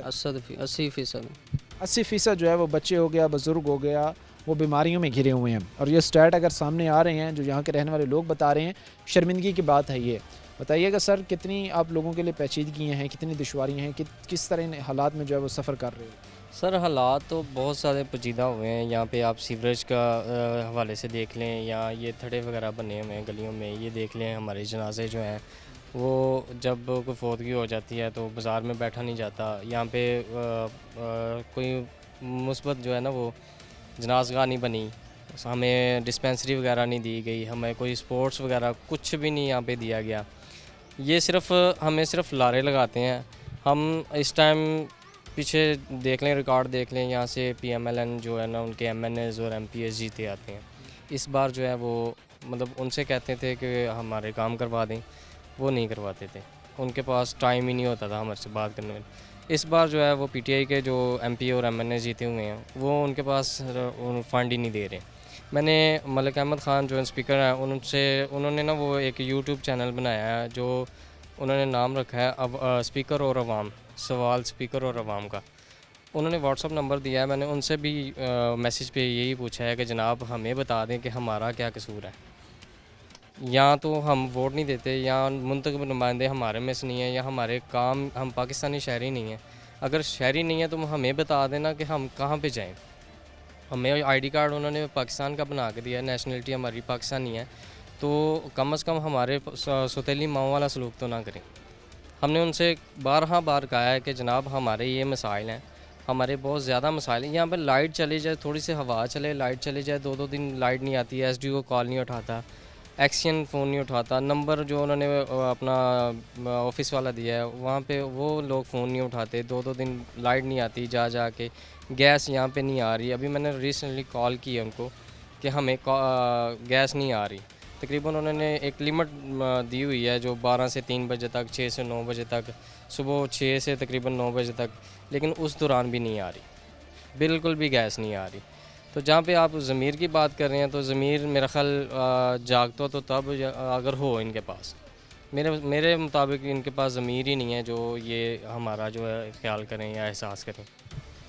[SPEAKER 1] 80% जो है वो बच्चे हो गया, बुज़ुर्ग हो गया, वो बीमारियों में घिरे हुए हैं। और ये स्टैट अगर सामने आ रहे हैं जो यहाँ के रहने वाले लोग बता रहे हैं, शर्मिंदगी की बात है ये। बताइएगा सर, कितनी आप लोगों के लिए पेचीदगियाँ हैं, कितनी दुश्वारियाँ हैं, किस तरह इन हालात में जो है वो सफ़र कर रहे हो?
[SPEAKER 6] सर हालात तो बहुत सारे पेचीदा हुए हैं यहाँ पे। आप सीवरेज का हवाले से देख लें, या ये थड़े वगैरह बने हुए हैं गलियों में, ये देख लें। हमारे जनाजे जो हैं वो जब कोई फौतगी हो जाती है तो बाज़ार में बैठा नहीं जाता। यहाँ पे कोई मुस्बत जो है ना वो जनाजगाह नहीं बनी, हमें डिस्पेंसरी वगैरह नहीं दी गई, हमें कोई स्पोर्ट्स वगैरह कुछ भी नहीं यहाँ पे दिया गया। ये सिर्फ हमें सिर्फ लारे लगाते हैं। हम इस टाइम पीछे देख लें, रिकॉर्ड देख लें, यहाँ से PMLN जो है ना उनके MNAs और MPs जीते आते हैं। इस बार जो है वो मतलब उनसे कहते थे कि हमारे काम करवा दें, वो नहीं करवाते थे, उनके पास टाइम ही नहीं होता था हमारे से बात करने में। इस बार जो है वो PTI के जो MP और MNA जीते हुए हैं वो उनके पास फंड ही नहीं दे रहे। मैंने मलिक अहमद ख़ान जो स्पीकर हैं उन्होंने ना वो एक YouTube चैनल बनाया है जो उन्होंने नाम रखा है अब स्पीकर और अवाम, सवाल स्पीकर और अवाम का। उन्होंने WhatsApp नंबर दिया है, मैंने उनसे भी मैसेज पे यही पूछा है कि जनाब हमें बता दें कि हमारा क्या कसूर है। या तो हम वोट नहीं देते, या मुंतखब नुमाइंदे हमारे में से नहीं है, या हमारे काम, हम पाकिस्तानी शहरी नहीं हैं। अगर शहरी नहीं है तो हमें बता देना कि हम कहाँ पे जाएं। हमें ID कार्ड उन्होंने पाकिस्तान का बना के दिया है, नेशनलिटी हमारी पाकिस्तानी है, तो कम से कम हमारे सौतेली माओ वाला सलूक तो ना करें। हमने उनसे बार कहा है कि जनाब हमारे ये मसाइल हैं, हमारे बहुत ज़्यादा मसाइल हैं। यहाँ पर लाइट चली जाए, थोड़ी सी हवा चले, लाइट चली जाए, 2-2 दिन लाइट नहीं आती है, SDO कॉल नहीं उठाता, एक्शन फ़ोन नहीं उठाता, नंबर जो उन्होंने अपना ऑफिस वाला दिया है वहाँ पे वो लोग फ़ोन नहीं उठाते, 2-2 दिन लाइट नहीं आती जा के। गैस यहाँ पे नहीं आ रही। अभी मैंने रिसेंटली कॉल की है उनको कि हमें गैस नहीं आ रही। तकरीबन उन्होंने एक लिमिट दी हुई है जो 12 से 3 बजे तक, 6 से 9 बजे तक, सुबह 6 से तकरीबन 9 बजे तक, लेकिन उस दौरान भी नहीं आ रही, बिल्कुल भी गैस नहीं आ रही। तो जहाँ पे आप ज़मीर की बात कर रहे हैं तो ज़मीर मेरा ख्याल जागता तो तब अगर हो इनके पास, मेरे मुताबिक इनके पास ज़मीर ही नहीं है जो ये हमारा जो है ख्याल करें या एहसास करें।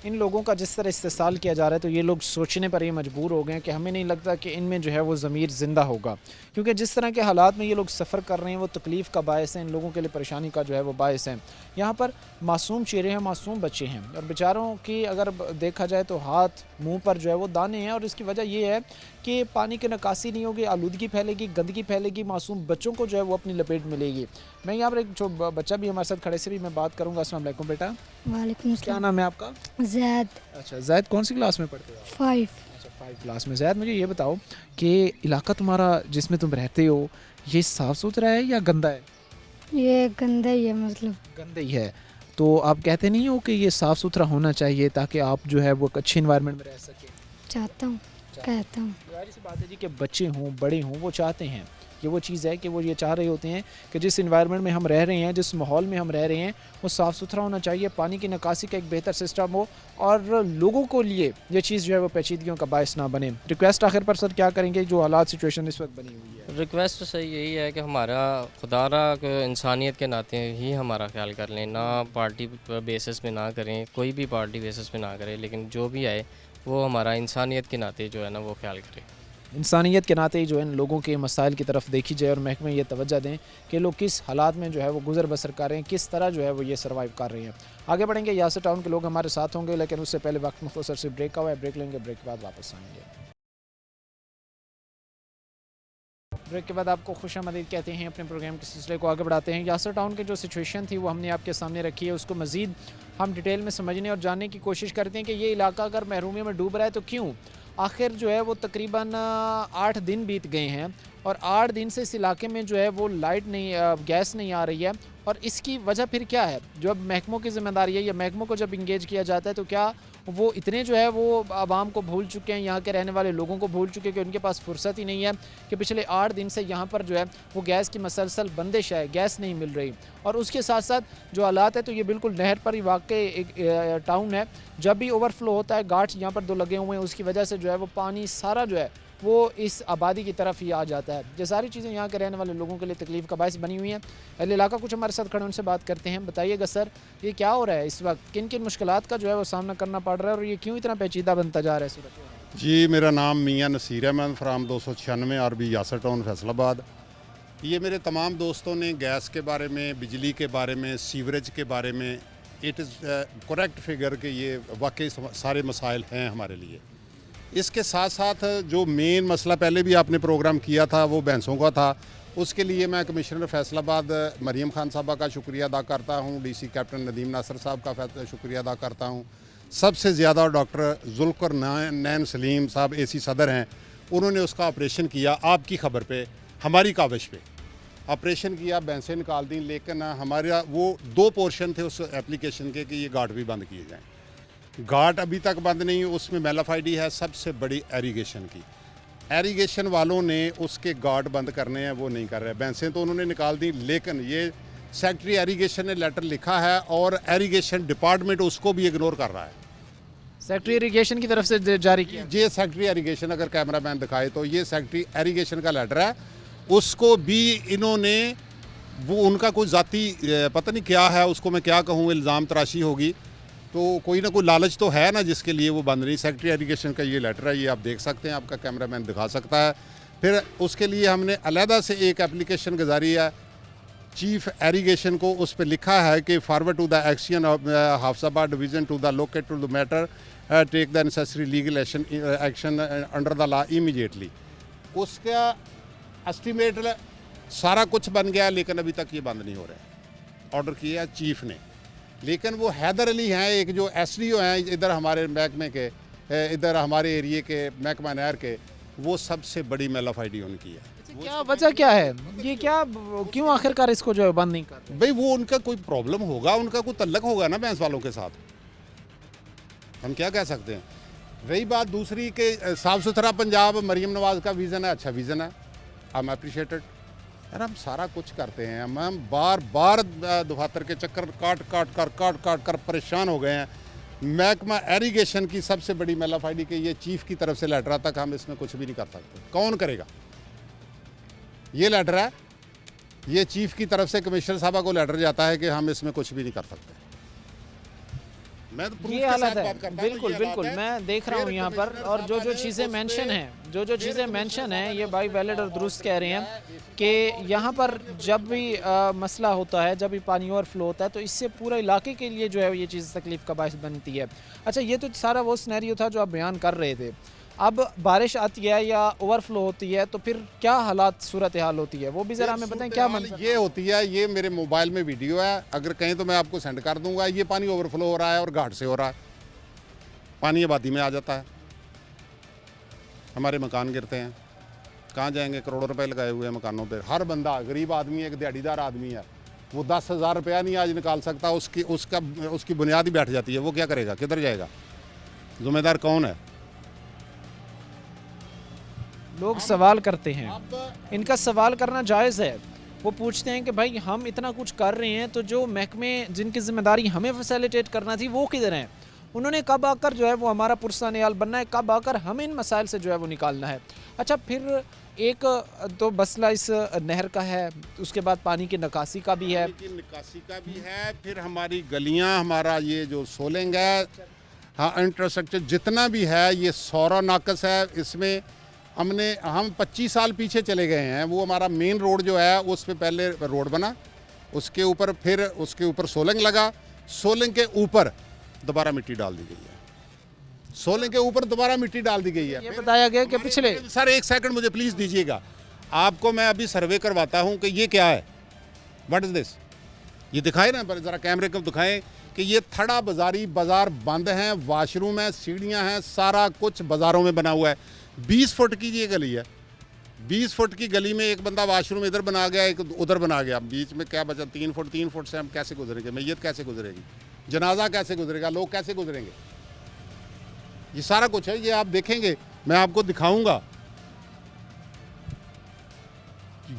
[SPEAKER 1] इन लोगों का जिस तरह इस्तेसाल किया जा रहा है तो ये लोग सोचने पर ही मजबूर हो गए हैं कि हमें नहीं लगता कि इनमें जो है वो ज़मीर ज़िंदा होगा, क्योंकि जिस तरह के हालात में ये लोग सफ़र कर रहे हैं वो तकलीफ़ का बायस है, इन लोगों के लिए परेशानी का जो है वो बायस है। यहाँ पर मासूम चेहरे हैं, मासूम बच्चे हैं, और बेचारों की अगर देखा जाए तो हाथ मुँह पर जो है वो दाने हैं, और इसकी वजह ये है कि पानी की निकासी नहीं होगी, आलूदगी फैलेगी, गंदगी फैलेगी, मासूम बच्चों को जो है वो अपनी लपेट मिलेगी। मैं यहाँ पर एक जो बच्चा भी हमारे साथ खड़े से भी मैं बात करूँगा। अस्सलाम वालेकुम बेटा।
[SPEAKER 7] वालेकुम
[SPEAKER 1] क्या
[SPEAKER 7] अस्सलाम।
[SPEAKER 1] नाम है आपका?
[SPEAKER 7] जैद।
[SPEAKER 1] अच्छा जैद, कौन सी क्लास में पढ़ते हो आप?
[SPEAKER 7] 5।
[SPEAKER 1] अच्छा 5 क्लास में। जैद मुझे ये बताओ कि इलाका तुम्हारा जिसमें तुम रहते हो ये साफ़ सुथरा है या गंदा है?
[SPEAKER 7] ये गंदा ही है, मतलब
[SPEAKER 1] गंदा ही है। तो आप कहते नहीं हो कि ये साफ़ सुथरा होना चाहिए ताकि आप जो है वो एक अच्छे इन्वायरमेंट में रह सकें?
[SPEAKER 7] चाहता हूँ, कहता हूँ।
[SPEAKER 1] जाहिर सी बात है जी कि बच्चे हों बड़े हों वो चाहते हैं, ये वो चीज़ है कि वो ये चाह रहे होते हैं कि जिस इन्वायरमेंट में हम रह रहे हैं, जिस माहौल में हम रह रहे हैं वो साफ़ सुथरा होना चाहिए, पानी की निकासी का एक बेहतर सिस्टम हो, और लोगों को लिए ये चीज़ जो है वो पेचीदगियों का बायस ना बने। रिक्वेस्ट आखिर पर सर क्या करेंगे जो हालात सिचुएशन इस वक्त बनी हुई है?
[SPEAKER 6] रिक्वेस्ट तो सही यही है कि हमारा खुदारा इंसानियत के नाते ही हमारा ख्याल कर लें, ना पार्टी बेसिस पे ना करें, कोई भी पार्टी बेसिस पे ना करें, लेकिन जो भी आए वो हमारा इंसानियत के नाते जो है ना वो ख्याल करें।
[SPEAKER 1] इंसानियत के नाते ही जो है इन लोगों के मसाइल की तरफ देखी जाए, और महकमे ये तवज्जो दें कि लोग किस हालात में जो है वो गुजर बसर कर रहे हैं, किस तरह जो है वो ये सर्वाइव कर रहे हैं। आगे बढ़ेंगे, यासर टाउन के लोग हमारे साथ होंगे, लेकिन उससे पहले वक्त मुख्तसर से ब्रेक का हुआ है, ब्रेक लेंगे, ब्रेक के बाद वापस आएंगे। ब्रेक के बाद आपको खुशामदीद कहते हैं, अपने प्रोग्राम के सिलसिले को आगे बढ़ाते हैं। यासर टाउन की जो सिचुएशन थी वो हमने आपके सामने रखी है, उसको मज़ीद हम डिटेल में समझने और जानने की कोशिश करते हैं कि ये इलाका अगर महरूमी में डूब रहा है तो क्यों। आखिर जो है वो तकरीबन 8 दिन बीत गए हैं, और 8 दिन से इस इलाके में जो है वो लाइट नहीं, गैस नहीं आ रही है, और इसकी वजह फिर क्या है? जो अब महकमों की ज़िम्मेदारी है, या महकमों को जब इंगेज किया जाता है तो क्या वो इतने जो है वो आवाम को भूल चुके हैं, यहाँ के रहने वाले लोगों को भूल चुके हैं कि उनके पास फुर्सत ही नहीं है कि पिछले 8 दिन से यहाँ पर जो है वो गैस की मसलसल बंदिश है, गैस नहीं मिल रही। और उसके साथ साथ जो हालात है तो ये बिल्कुल नहर पर ही वाक़ई एक टाउन है, जब भी ओवरफ्लो होता है, गार्ड्स यहाँ पर 2 लगे हुए हैं, उसकी वजह से जो है वो पानी सारा जो है वो इस आबादी की तरफ ही आ जाता है। ये सारी चीज़ें यहाँ के रहने वाले लोगों के लिए तकलीफ़ का बायस बनी हुई हैं। अहले इलाका कुछ हमारे साथ खड़े, उनसे बात करते हैं। बताइएगा सर, ये क्या हो रहा है इस वक्त, किन किन मुश्किलात का जो है वो सामना करना पड़ रहा है, और ये क्यों इतना पेचीदा बनता जा रहा है सूरत?
[SPEAKER 8] जी, मेरा नाम Mian Naseer Ahmad from 296 RB Yasir town Faisalabad. ये मेरे तमाम दोस्तों ने गैस के बारे में, बिजली के बारे में, सीवरेज के बारे में, इट इज़ करेक्ट फिगर कि ये वाकई सारे मसाइल हैं हमारे लिए। इसके साथ साथ जो मेन मसला पहले भी आपने प्रोग्राम किया था वो भैंसों का था, उसके लिए मैं कमिश्नर फैसलाबाद मरियम खान साहबा का शुक्रिया अदा करता हूँ, डीसी कैप्टन नदीम नासर साहब का शुक्रिया अदा करता हूँ। सबसे ज़्यादा डॉक्टर जुल्कर नैन सलीम साहब एसी सदर हैं, उन्होंने उसका ऑपरेशन किया, आपकी खबर पे, हमारी काविश पे ऑपरेशन किया, भैंसें निकाल दी। लेकिन हमारा वो 2 पोर्शन थे उस एप्लीकेशन के कि ये घाट भी बंद किए जाएँ। घाट अभी तक बंद नहीं, उसमें मेलाफाइडी है सबसे बड़ी एरीगेशन की। एरीगेशन वालों ने उसके घाट बंद करने हैं, वो नहीं कर रहे। भैंसें तो उन्होंने निकाल दी, लेकिन ये सेक्रेटरी एरीगेशन ने लेटर लिखा है और एरीगेशन डिपार्टमेंट उसको भी इग्नोर कर रहा है।
[SPEAKER 1] सेक्रेटरी इरिगेशन की तरफ से जारी किया।
[SPEAKER 8] ये सेक्रेटरी एरीगेशन, अगर कैमरामैन दिखाए तो ये सेक्रेटरी एरीगेशन का लेटर है, उसको भी इन्होंने, वो उनका कोई ज़ाती पता नहीं क्या है, उसको मैं क्या कहूँ, इल्ज़ाम तराशी होगी, तो कोई ना कोई लालच तो है ना जिसके लिए वो बंद नहीं। सेक्रेटरी एरीगेशन का ये लेटर है, ये आप देख सकते हैं, आपका कैमरामैन दिखा सकता है। फिर उसके लिए हमने अलहदा से एक एप्लीकेशन गुजारी है चीफ एरीगेशन को, उस पर लिखा है कि forward to the action of हाफसाबाद division to the locate to the matter take the necessary legal action under the law immediately. उसका एस्टिमेट सारा कुछ बन गया, लेकिन अभी तक ये बंद नहीं हो रहा है। ऑर्डर किया चीफ ने, लेकिन वो हैदर अली हैं, एक जो एसडीओ हैं इधर हमारे महकमे के, इधर हमारे एरिए के महकमा नहर के, वो सबसे बड़ी मेलाफाइडी उनकी है।
[SPEAKER 1] क्या वजह क्या है, ये क्या, क्यों आखिरकार इसको जो है बंद नहीं कर रहे?
[SPEAKER 8] भाई वो उनका कोई प्रॉब्लम होगा, उनका कोई तल्लक होगा ना भैंस वालों के साथ, हम क्या कह सकते हैं। रही बात दूसरी के साफ़ सुथरा पंजाब, मरीम नवाज़ का विज़न है, अच्छा विज़न है, आई एम अप्रिशिएटेड। यार हम सारा कुछ करते हैं, हम बार बार दफातर के चक्कर काट कर परेशान हो गए हैं। महकमा एरीगेशन की सबसे बड़ी मेलाफाइडी के ये चीफ़ की तरफ से लेटर आता, हम इसमें कुछ भी नहीं कर सकते। कौन करेगा? ये लेटर है, ये चीफ़ की तरफ से कमिश्नर साहबा को लेटर जाता है कि हम इसमें कुछ भी नहीं कर सकते। मैं तो
[SPEAKER 1] ये हालत है, बिल्कुल बिल्कुल, मैं देख रहा हूँ यहाँ पर, और जो जो चीज़ें मेंशन हैं, जो चीज़ें मेंशन हैं, ये भाई वैलिड और दुरुस्त कह रहे हैं कि यहाँ पर जब भी मसला होता है, जब भी पानी ओवरफ्लो होता है, तो इससे पूरे इलाके के लिए जो है ये चीज़ तकलीफ़ का बायस बनती है। अच्छा, ये तो सारा वो सिनेरियो था जो आप बयान कर रहे थे। अब बारिश आती है या ओवरफ्लो होती है तो फिर क्या हालात, सूरत हाल होती है, वो भी ज़रा हमें बताएं। क्या मंजर
[SPEAKER 8] ये होती है, ये मेरे मोबाइल में वीडियो है, अगर कहें तो मैं आपको सेंड कर दूंगा। ये पानी ओवरफ्लो हो रहा है और घाट से हो रहा है, पानी आबादी में आ जाता है, हमारे मकान गिरते हैं, कहाँ जाएंगे? करोड़ों रुपए लगाए हुए हैं मकानों पर। हर बंदा, गरीब आदमी है, एक दिहाड़ीदार आदमी है, वो 10,000 रुपया नहीं आज निकाल सकता, उसकी बुनियाद ही बैठ जाती है। वो क्या करेगा, किधर जाएगा? जिम्मेदार कौन है?
[SPEAKER 1] लोग सवाल करते हैं, इनका सवाल करना जायज़ है। वो पूछते हैं कि भाई हम इतना कुछ कर रहे हैं, तो जो महकमे जिनकी जिम्मेदारी हमें फैसिलिटेट करना थी, वो किधर हैं? उन्होंने कब आकर जो है वो हमारा पुरसानियाल बनना है, कब आकर हमें इन मसाइल से जो है वो निकालना है। अच्छा, फिर एक तो मसला इस नहर का है, उसके बाद पानी की निकासी का भी है,
[SPEAKER 8] फिर हमारी गलियाँ, हमारा ये जो सोलिंग है, हाँ, इंफ्रास्ट्रक्चर जितना भी है, ये सौरा नाकस है। इसमें हम 25 साल पीछे चले गए हैं। वो हमारा मेन रोड जो है, उस पे पहले रोड बना, उसके ऊपर फिर उसके ऊपर सोलंग लगा, सोलंग के ऊपर दोबारा मिट्टी डाल दी गई है, सोलंग के ऊपर दोबारा मिट्टी डाल दी गई है।
[SPEAKER 1] ये बताया गया कि पिछले,
[SPEAKER 8] सर एक सेकंड मुझे प्लीज़ दीजिएगा, आपको मैं अभी सर्वे करवाता हूँ कि ये क्या है, व्हाट इज़ दिस। ये दिखाए ना, ज़रा कैमरे को दिखाएं कि ये थड़ा बाजारी, बाज़ार बंद हैं, वाशरूम है, सीढ़ियाँ हैं, सारा कुछ बाज़ारों में बना हुआ है। 20 फुट की ये गली है, 20 फुट की गली में एक बंदा वाशरूम इधर बना गया, एक उधर बना गया, बीच में क्या बचा? 3 फुट से हम कैसे गुजरेंगे? मैयत कैसे गुजरेगी? जनाजा कैसे गुजरेगा? लोग कैसे गुजरेंगे? ये सारा कुछ है, ये आप देखेंगे, मैं आपको दिखाऊंगा।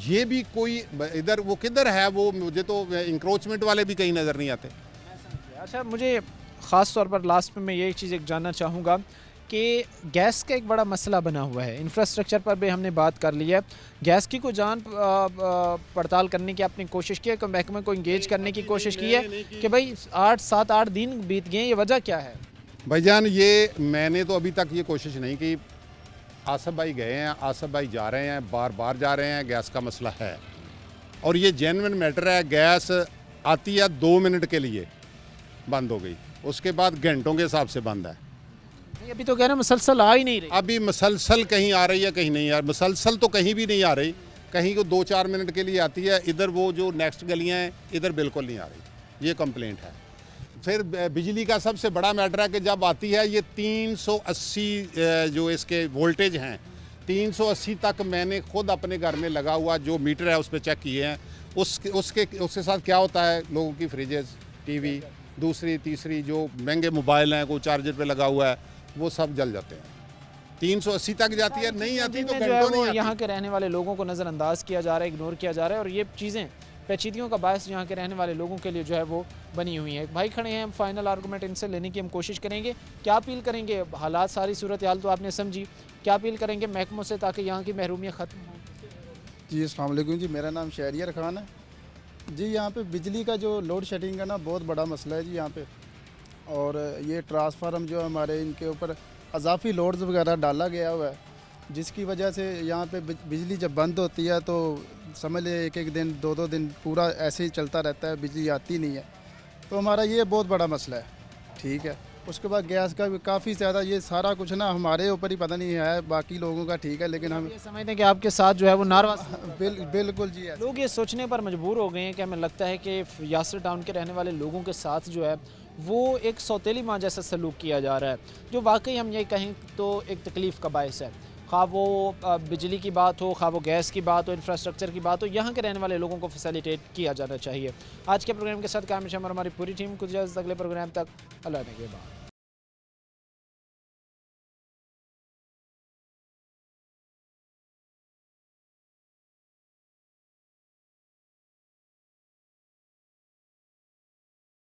[SPEAKER 8] ये भी कोई इधर, वो किधर है? वो मुझे तो इंक्रोचमेंट वाले भी कहीं नज़र नहीं आते।
[SPEAKER 1] अच्छा, मुझे ख़ास तौर पर लास्ट में मैं ये चीज़ एक जानना चाहूँगा कि गैस का एक बड़ा मसला बना हुआ है, इंफ्रास्ट्रक्चर पर भी हमने बात कर ली है। गैस की कोई जान पड़ताल करने की आपने कोशिश की है, महकमे को इंगेज करने की कोशिश की है कि भाई 7-8 दिन बीत गए, ये वजह क्या है?
[SPEAKER 8] भाईजान, ये मैंने तो अभी तक ये कोशिश नहीं की। आसफ भाई गए हैं, आसफ भाई जा रहे हैं, बार बार जा रहे हैं, गैस का मसला है, और ये जेन्युइन मैटर है। गैस आती है 2 मिनट के लिए बंद हो गई, उसके बाद घंटों के हिसाब से बंद है।
[SPEAKER 1] नहीं, अभी तो कह रहे हैं मुसलसल आ ही नहीं रही।
[SPEAKER 8] अभी मसलसल कहीं आ रही है, कहीं नहीं आ रही। मसलसल तो कहीं भी नहीं आ रही, कहीं को 2-4 मिनट के लिए आती है। इधर वो जो नेक्स्ट गलियां हैं इधर बिल्कुल नहीं आ रही, ये कंप्लेंट है। फिर बिजली का सबसे बड़ा मैटर है कि जब आती है ये 380 जो इसके वोल्टेज हैं 380 तक मैंने खुद अपने घर में लगा हुआ जो मीटर है उस पर चेक किए हैं। उसके साथ क्या होता है, लोगों की फ्रिजेस, टीवी, दूसरी तीसरी जो महंगे मोबाइल हैं, कोई चार्जर पे लगा हुआ है, वो सब जल जाते हैं। 380 तक जाती है, नहीं आती तो
[SPEAKER 1] जो है
[SPEAKER 8] घंटों
[SPEAKER 1] वो
[SPEAKER 8] नहीं
[SPEAKER 1] यहाँ
[SPEAKER 8] आती।
[SPEAKER 1] के रहने वाले लोगों को नज़रअंदाज किया जा रहा है, इग्नोर किया जा रहा है, और ये चीज़ें पेचीदगियों का बायस यहाँ के रहने वाले लोगों के लिए जो है वो बनी हुई है। भाई खड़े हैं, हम फाइनल आर्गूमेंट इनसे लेने की हम कोशिश करेंगे। क्या अपील करेंगे, हालात सारी सूरत हाल तो आपने समझी, क्या अपील करेंगे महकमों से ताकि यहाँ की महरूमियत ख़त्म हो?
[SPEAKER 9] जी अस्सलाम वालेकुम जी, मेरा नाम शहरियार खान है जी। यहाँ पे बिजली का जो लोड शेडिंग का ना बहुत बड़ा मसला है जी यहाँ पे, और ये ट्रांसफार्म जो हमारे इनके ऊपर अजाफी लोड्स वगैरह डाला गया हुआ है, जिसकी वजह से यहाँ पे बिजली जब बंद होती है तो समझ ले एक दिन 2 दिन पूरा ऐसे ही चलता रहता है, बिजली आती नहीं है। तो हमारा ये बहुत बड़ा मसला है, ठीक है। उसके बाद गैस का भी काफ़ी ज़्यादा, ये सारा कुछ ना हमारे ऊपर ही पता नहीं है, बाकी लोगों का ठीक है, लेकिन हम
[SPEAKER 1] ये समझते हैं कि आपके साथ जो है वो नारवा
[SPEAKER 9] बिल्कुल जी ऐसे।
[SPEAKER 1] लोग ये सोचने पर मजबूर हो गए हैं कि हमें लगता है कि यासर टाउन के रहने वाले लोगों के साथ जो है वो एक सौतेली माँ जैसा सलूक किया जा रहा है, जो वाकई हम ये कहें तो एक तकलीफ़ का बायस है। खा वो बिजली की बात हो, खा वो गैस की बात हो, इंफ्रास्ट्रक्चर की बात हो, यहाँ के रहने वाले लोगों को फैसिलिटेट किया जाना चाहिए। आज के प्रोग्राम के साथ कामिश हमारी पूरी टीम कुछ अगले प्रोग्राम तक अल्लाह ने के बाद।